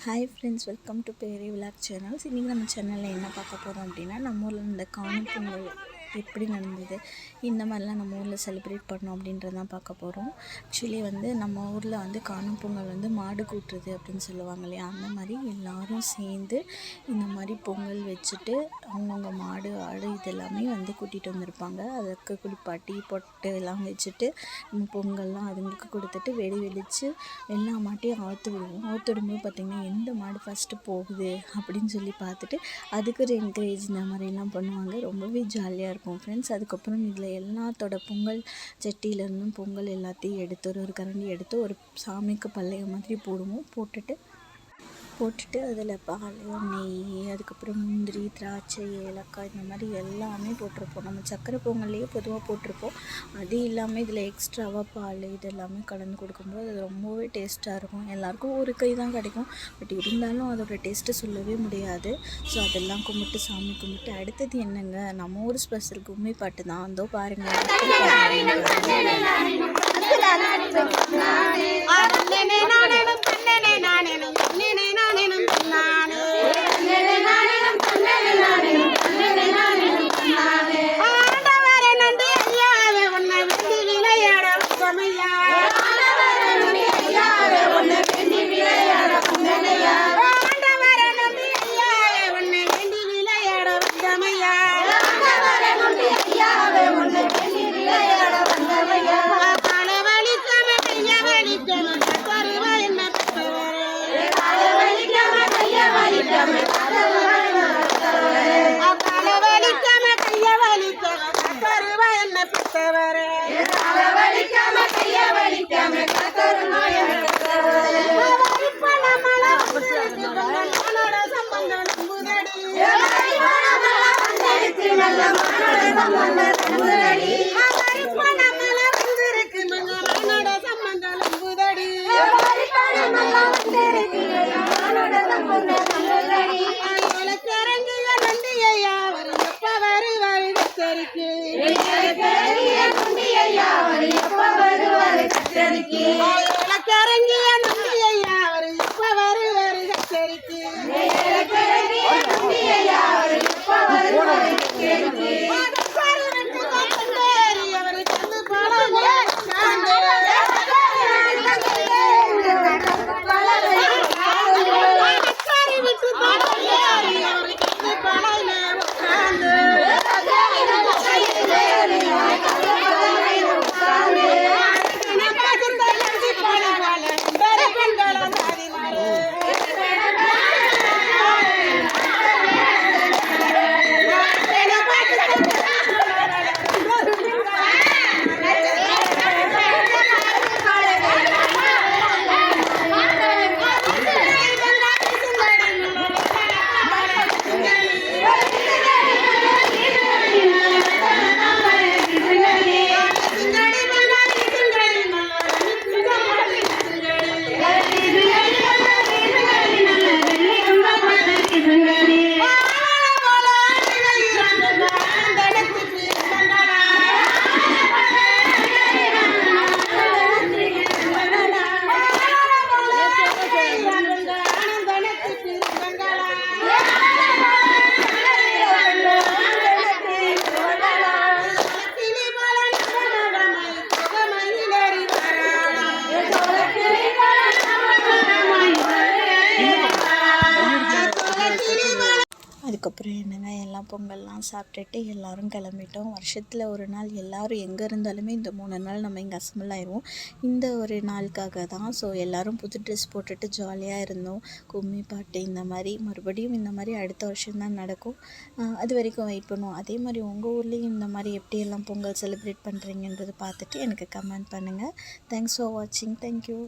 Hi friends, welcome to Peri vlog channels. இன்றைக்கி நம்ம சேனலில் என்ன பார்க்க போகிறோம் அப்படின்னா, நம்ம ஊரில் இந்த காணும் பொங்கல் எப்படி நடந்தது, இந்த மாதிரிலாம் நம்ம ஊரில் செலிப்ரேட் பண்ணோம் அப்படின்றது தான் பார்க்க போகிறோம். ஆக்சுவலி நம்ம ஊரில் காணும் பொங்கல் மாடு கூட்டுறது அப்படின்னு சொல்லுவாங்க இல்லையா, அந்த மாதிரி எல்லோரும் சேர்ந்து இந்த மாதிரி பொங்கல் வச்சுட்டு அவங்கவுங்க மாடு ஆடு இதெல்லாமே கூட்டிகிட்டு வந்திருப்பாங்க. அதற்கு குளிப்பாட்டி பொட்டு எல்லாம் வச்சுட்டு பொங்கல்லாம் அதுங்களுக்கு கொடுத்துட்டு வெடித்து எல்லா மாட்டையும் ஆற்று விடுவோம். ஆற்று விடும்போது பார்த்திங்கன்னா எந்த மாடு ஃபஸ்ட்டு போகுது அப்படின்னு சொல்லி பார்த்துட்டு அதுக்கு ஒரு என்கரேஜ் இந்த மாதிரிலாம் பண்ணுவாங்க. ரொம்பவே ஜாலியாக இருக்கும் ஃப்ரெண்ட்ஸ். அதுக்கப்புறம் இதில் எல்லாத்தோட பொங்கல் சட்டியிலேருந்தும் பொங்கல் எல்லாத்தையும் எடுத்து ஒரு கரண்டி எடுத்து ஒரு சாமிக்கு பல்லைய மாதிரி போட்டுட்டு அதில் பால் நெய் அதுக்கப்புறம் முந்திரி திராட்சை ஏலக்காய் இந்த மாதிரி எல்லாமே போட்டிருப்போம். நம்ம சக்கரை பொங்கல்லையே பொதுவாக போட்டிருப்போம். அது இல்லாமல் இதில் எக்ஸ்ட்ராவாக பால் இது எல்லாமே கலந்து கொடுக்கும்போது அது ரொம்பவே டேஸ்ட்டாக இருக்கும். எல்லாேருக்கும் ஒரு கை தான் கிடைக்கும், பட் இருந்தாலும் அதோடய டேஸ்ட்டு சொல்லவே முடியாது. ஸோ அதெல்லாம் கும்பிட்டு சாமி கும்பிட்டு அடுத்தது என்னங்க, நம்ம ஊர் ஸ்பெஷல் கும்மி பாட்டு தான். அதோ பாருங்கள். அதுக்கப்புறம் என்னங்க, எல்லாம் பொங்கல்லாம் சாப்பிட்டுட்டு எல்லோரும் கிளம்பிட்டோம். வருஷத்தில் ஒரு நாள் எல்லோரும் எங்கே இருந்தாலுமே இந்த 3 நாள் நம்ம இங்கே அசம்பிள் ஆயிடுவோம் இந்த ஒரு நாளுக்காக தான். ஸோ எல்லோரும் புது ட்ரெஸ் போட்டுட்டு ஜாலியாக இருந்தோம். கும்மி பாட்டு இந்த மாதிரி மறுபடியும் இந்த மாதிரி அடுத்த வருஷம்தான் நடக்கும். அது வரைக்கும் வெயிட் பண்ணுவோம். அதே மாதிரி உங்கள் ஊர்லேயும் இந்த மாதிரி எப்படியெல்லாம் பொங்கல் செலிப்ரேட் பண்ணுறீங்கன்றதை பார்த்துட்டு எனக்கு கமெண்ட் பண்ணுங்கள். தேங்க்ஸ் ஃபார் வாட்சிங். தேங்க்யூ.